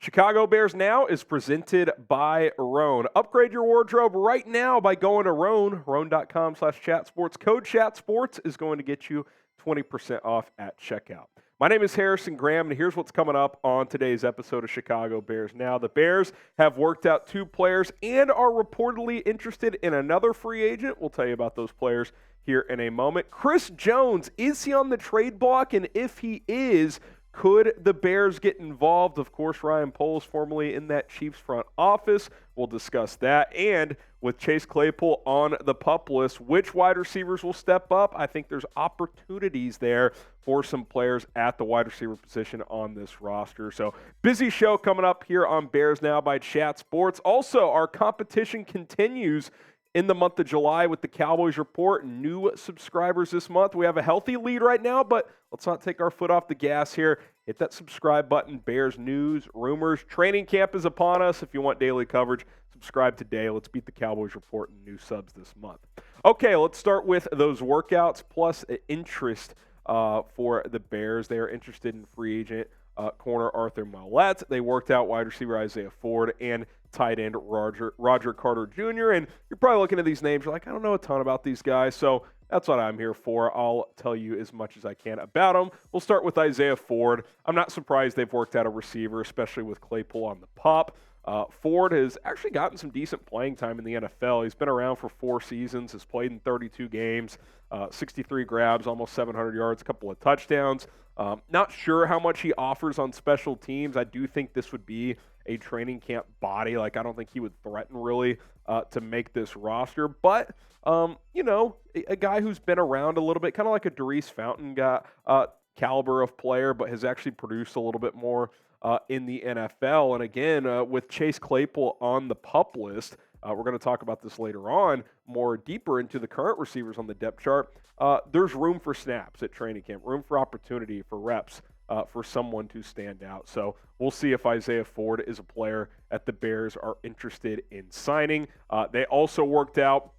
Chicago Bears Now is presented by Roan. Upgrade your wardrobe right now by going to Roan, roan.com/chatsports. Code chatsports is going to get you 20% off at checkout. My name is Harrison Graham, and here's what's coming up on today's episode of Chicago Bears Now. The Bears have worked out 2 players and are reportedly interested in another free agent. We'll tell you about those players here in a moment. Chris Jones, is he on the trade block? And if he is, could the Bears get involved? Of course, Ryan Poles, formerly in that Chiefs front office. We'll discuss that. And with Chase Claypool on the pup list, which wide receivers will step up? I think there's opportunities there for some players at the wide receiver position on this roster. So busy show coming up here on Bears Now by Chat Sports. Also, our competition continues in the month of July with the Cowboys Report. New subscribers this month. We have a healthy lead right now, but let's not take our foot off the gas here. Hit that subscribe button. Bears news, rumors. Training camp is upon us. If you want daily coverage, subscribe today. Let's beat the Cowboys Report in new subs this month. Okay, let's start with those workouts plus interest for the Bears. They are interested in free agent corner Arthur Mallett. They worked out wide receiver Isaiah Ford and tight end Roger Carter Jr. And you're probably looking at these names, you're like, I don't know a ton about these guys, so that's what I'm here for. I'll tell you as much as I can about them. We'll start with Isaiah Ford. I'm not surprised they've worked out a receiver, especially with Claypool on the pup. Ford has actually gotten some decent playing time in the NFL. He's been around for 4 seasons, has played in 32 games, 63 grabs, almost 700 yards, a couple of touchdowns. Not sure how much he offers on special teams. I do think this would be a training camp body. Like, I don't think he would threaten really to make this roster. But, a guy who's been around a little bit, kind of like a Darius Fountain guy, caliber of player, but has actually produced a little bit more in the NFL. And again, with Chase Claypool on the pup list, we're going to talk about this later on, more deeper into the current receivers on the depth chart. There's room for snaps at training camp, room for opportunity for reps for someone to stand out. So we'll see if Isaiah Ford is a player that the Bears are interested in signing. They also worked out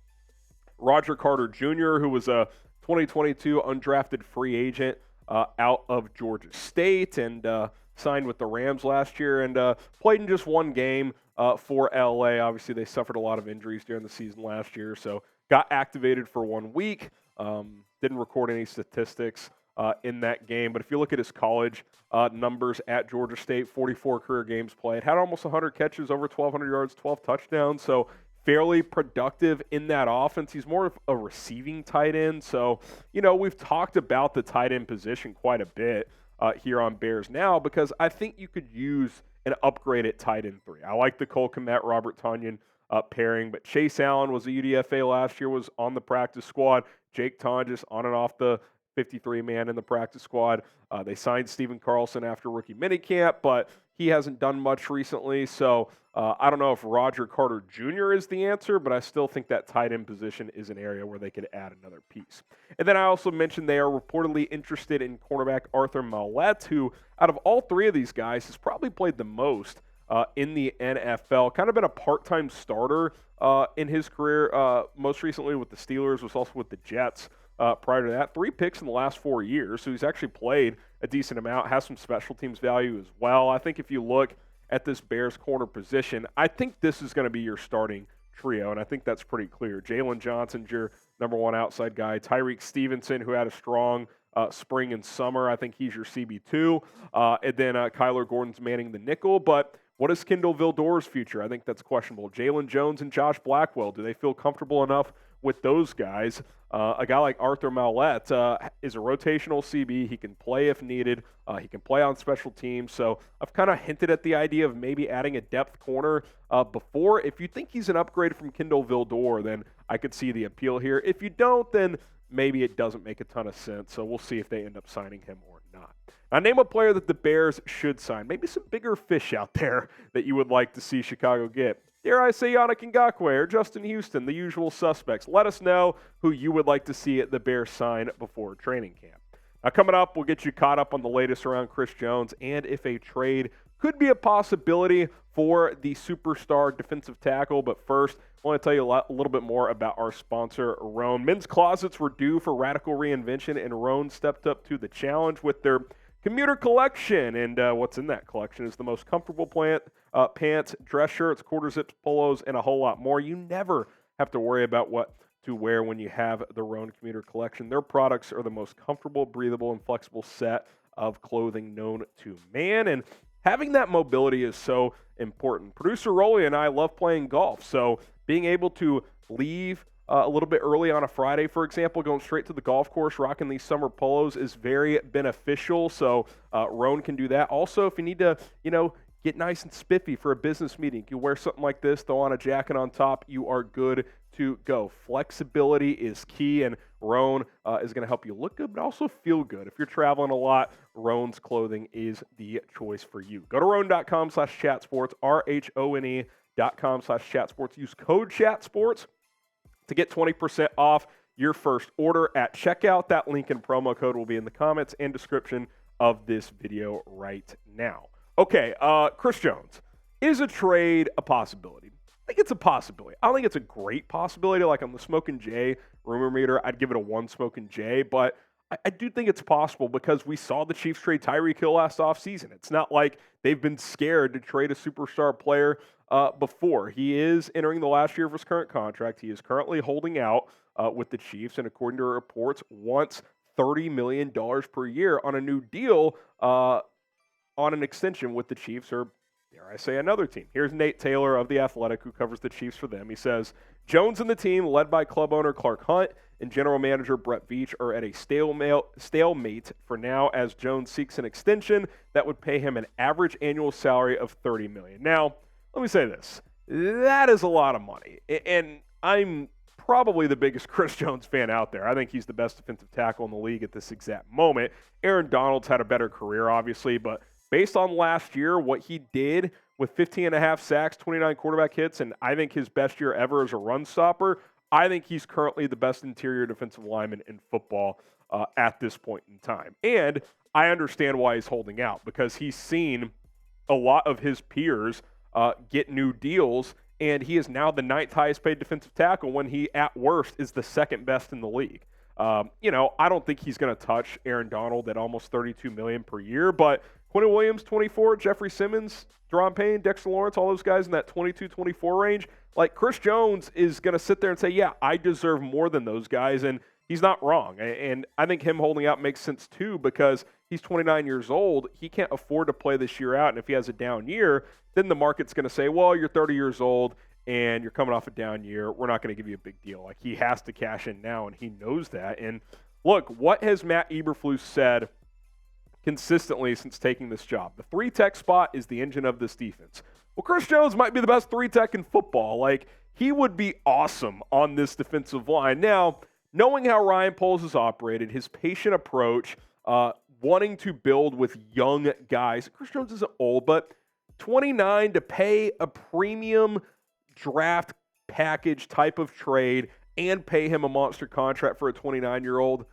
Roger Carter Jr., who was a 2022 undrafted free agent out of Georgia State and signed with the Rams last year and played in just 1 game for LA. Obviously, they suffered a lot of injuries during the season last year, so got activated for 1 week. Didn't record any statistics in that game. But if you look at his college numbers at Georgia State, 44 career games played, had almost 100 catches, over 1,200 yards, 12 touchdowns. So fairly productive in that offense. He's more of a receiving tight end. So, we've talked about the tight end position quite a bit here on Bears Now because I think you could use an upgrade at tight end 3. I like the Cole Kmet, Robert Tonyan pairing, but Chase Allen was a UDFA last year, was on the practice squad. Jake Tonjes on and off the 53-man in the practice squad. They signed Steven Carlson after rookie minicamp, but he hasn't done much recently. So I don't know if Roger Carter Jr. is the answer, but I still think that tight end position is an area where they could add another piece. And then I also mentioned they are reportedly interested in cornerback Arthur Maulet, who out of all 3 of these guys has probably played the most in the NFL. Kind of been a part-time starter in his career, most recently with the Steelers, was also with the Jets. Prior to that, 3 picks in the last 4 years, so he's actually played a decent amount, has some special teams value as well. I think if you look at this Bears corner position, I think this is going to be your starting trio, and I think that's pretty clear. Jalen Johnson's your number 1 outside guy. Tyreek Stevenson, who had a strong spring and summer, I think he's your CB2. And then Kyler Gordon's manning the nickel, but what is Kendall Vildor's future? I think that's questionable. Jalen Jones and Josh Blackwell, do they feel comfortable enough with those guys? A guy like Arthur Maulet is a rotational CB. He can play if needed. He can play on special teams. So I've kind of hinted at the idea of maybe adding a depth corner before. If you think he's an upgrade from Kendall Vildor, then I could see the appeal here. If you don't, then maybe it doesn't make a ton of sense. So we'll see if they end up signing him or not. Now, name a player that the Bears should sign. Maybe some bigger fish out there that you would like to see Chicago get. Dare I say Yannick Ngakoue or Justin Houston, the usual suspects. Let us know who you would like to see at the Bears sign before training camp. Now, coming up, we'll get you caught up on the latest around Chris Jones and if a trade could be a possibility for the superstar defensive tackle. But first, I want to tell you a little bit more about our sponsor, Roan. Men's closets were due for radical reinvention, and Roan stepped up to the challenge with their Commuter Collection. And what's in that collection is the most comfortable pants, dress shirts, quarter zips, polos, and a whole lot more. You never have to worry about what to wear when you have the Roan Commuter Collection. Their products are the most comfortable, breathable, and flexible set of clothing known to man. And having that mobility is so important. Producer Rolly and I love playing golf, so being able to leave a little bit early on a Friday, for example, going straight to the golf course, rocking these summer polos is very beneficial. So Roan can do that. Also, if you need to, get nice and spiffy for a business meeting, you wear something like this, throw on a jacket on top, you are good to go. Flexibility is key, and Roan is going to help you look good, but also feel good. If you're traveling a lot, Roan's clothing is the choice for you. Go to roan.com/chatsports, RHONE.com/chatsports. Use code chatsports to get 20% off your first order at checkout. That link and promo code will be in the comments and description of this video right now. Okay, Chris Jones. Is a trade a possibility? I think it's a possibility. I don't think it's a great possibility. Like on the Smokin' Jay rumor meter, I'd give it a 1 Smokin' Jay, but I do think it's possible because we saw the Chiefs trade Tyreek Hill last offseason. It's not like they've been scared to trade a superstar player before. He is entering the last year of his current contract. He is currently holding out with the Chiefs, and according to reports, wants $30 million per year on a new deal on an extension with the Chiefs, or dare I say another team. Here's Nate Taylor of The Athletic, who covers the Chiefs for them. He says, Jones and the team, led by club owner Clark Hunt and general manager Brett Veach, are at a stalemate for now as Jones seeks an extension that would pay him an average annual salary of $30 million. Now, let me say this. That is a lot of money, and I'm probably the biggest Chris Jones fan out there. I think he's the best defensive tackle in the league at this exact moment. Aaron Donald's had a better career, obviously, but based on last year, what he did with 15.5 sacks, 29 quarterback hits, and I think his best year ever as a run stopper, I think he's currently the best interior defensive lineman in football at this point in time. And I understand why he's holding out, because he's seen a lot of his peers get new deals, and he is now the 9th highest paid defensive tackle when he, at worst, is the 2nd best in the league. I don't think he's going to touch Aaron Donald at almost $32 million per year, but Quentin Williams, 24, Jeffrey Simmons, Deron Payne, Dexter Lawrence, all those guys in that 22-24 range. Like, Chris Jones is going to sit there and say, yeah, I deserve more than those guys, and he's not wrong. And I think him holding out makes sense too, because he's 29 years old. He can't afford to play this year out, and if he has a down year, then the market's going to say, well, you're 30 years old, and you're coming off a down year. We're not going to give you a big deal. Like, he has to cash in now, and he knows that. And look, what has Matt Eberflus said consistently since taking this job? The 3-tech spot is the engine of this defense. Well, Chris Jones might be the best 3-tech in football. Like, he would be awesome on this defensive line. Now, knowing how Ryan Poles has operated, his patient approach, wanting to build with young guys. Chris Jones isn't old, but 29 to pay a premium draft package type of trade and pay him a monster contract for a 29-year-old,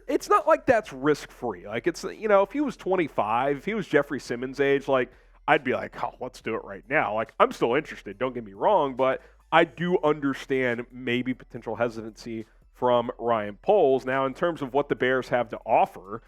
it's not like that's risk-free. Like, it's, if he was 25, if he was Jeffrey Simmons' age, like, I'd be like, oh, let's do it right now. Like, I'm still interested, don't get me wrong, but I do understand maybe potential hesitancy from Ryan Poles. Now, in terms of what the Bears have to offer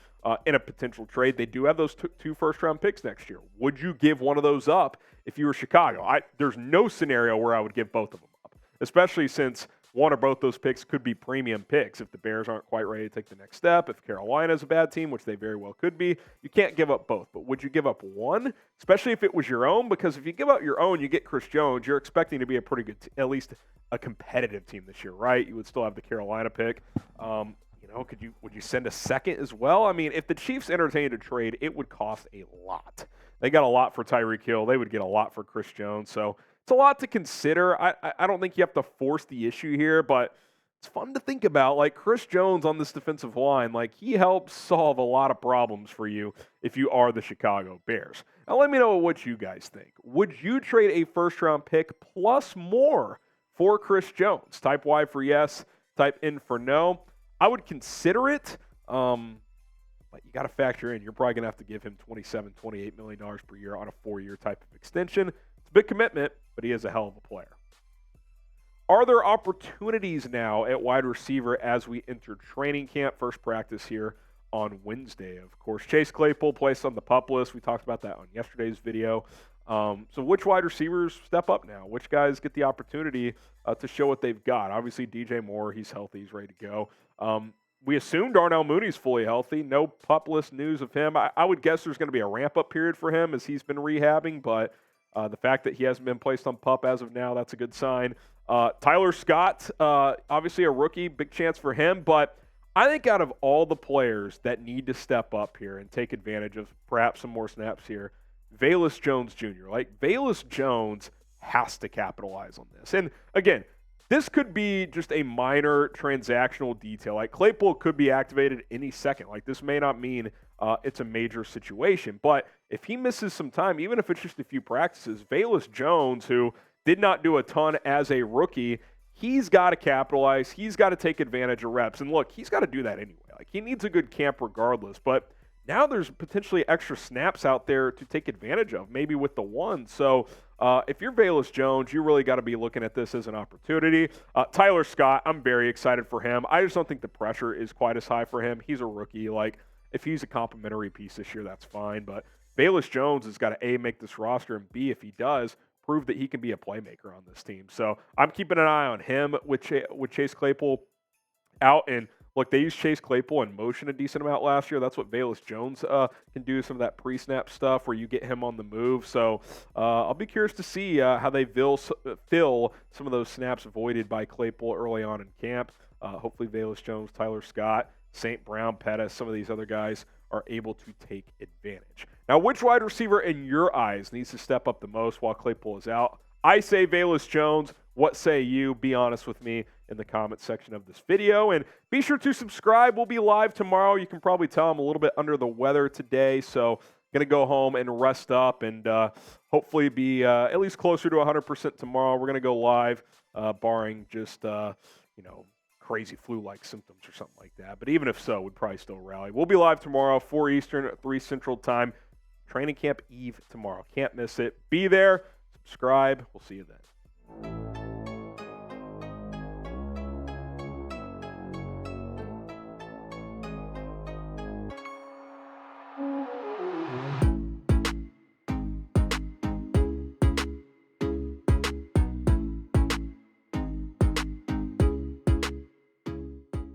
in a potential trade, they do have those 2 first-round picks next year. Would you give one of those up if you were Chicago? There's no scenario where I would give both of them up, especially since one or both those picks could be premium picks if the Bears aren't quite ready to take the next step. If Carolina's a bad team, which they very well could be, you can't give up both. But would you give up one, especially if it was your own? Because if you give up your own, you get Chris Jones, you're expecting to be a pretty good, at least a competitive team this year, right? You would still have the Carolina pick. Would you send a second as well? I mean, if the Chiefs entertained a trade, it would cost a lot. They got a lot for Tyreek Hill. They would get a lot for Chris Jones. So it's a lot to consider. I don't think you have to force the issue here, but it's fun to think about. Like, Chris Jones on this defensive line, like, he helps solve a lot of problems for you if you are the Chicago Bears. Now, let me know what you guys think. Would you trade a first-round pick plus more for Chris Jones? Type Y for yes, type N for no. I would consider it, but you got to factor in, you're probably going to have to give him $27, $28 million per year on a 4-year type of extension. It's a big commitment, but he is a hell of a player. Are there opportunities now at wide receiver as we enter training camp? First practice here on Wednesday. Of course, Chase Claypool placed on the PUP list. We talked about that on yesterday's video. So which wide receivers step up now? Which guys get the opportunity to show what they've got? Obviously, DJ Moore, he's healthy, he's ready to go. We assume Darnell Mooney's fully healthy. No PUP list news of him. I would guess there's going to be a ramp-up period for him as he's been rehabbing, but the fact that he hasn't been placed on PUP as of now, that's a good sign. Tyler Scott, obviously a rookie, big chance for him, but I think out of all the players that need to step up here and take advantage of perhaps some more snaps here, Velus Jones Jr. Like, Velus Jones has to capitalize on this. And again, this could be just a minor transactional detail. Like, Claypool could be activated any second. Like, this may not mean it's a major situation. But if he misses some time, even if it's just a few practices, Velus Jones, who did not do a ton as a rookie, he's got to capitalize. He's got to take advantage of reps. And look, he's got to do that anyway. Like, he needs a good camp regardless. But now there's potentially extra snaps out there to take advantage of, maybe with the one. So if you're Velus Jones, you really got to be looking at this as an opportunity. Tyler Scott, I'm very excited for him. I just don't think the pressure is quite as high for him. He's a rookie. Like, if he's a complimentary piece this year, that's fine. But Velus Jones has got to, A, make this roster, and B, if he does, prove that he can be a playmaker on this team. So I'm keeping an eye on him with Chase Claypool out. And look, they used Chase Claypool in motion a decent amount last year. That's what Velus Jones can do, some of that pre-snap stuff where you get him on the move. So I'll be curious to see how they fill some of those snaps voided by Claypool early on in camp. Hopefully Velus Jones, Tyler Scott, St. Brown, Pettis, some of these other guys are able to take advantage. Now, which wide receiver in your eyes needs to step up the most while Claypool is out? I say Velus Jones. What say you? Be honest with me in the comment section of this video. And be sure to subscribe. We'll be live tomorrow. You can probably tell I'm a little bit under the weather today, so I'm going to go home and rest up and hopefully be at least closer to 100% tomorrow. We're going to go live, barring just, crazy flu-like symptoms or something like that. But even if so, we'd probably still rally. We'll be live tomorrow, 4 Eastern, 3 Central Time. Training Camp Eve tomorrow. Can't miss it. Be there. Subscribe. We'll see you then.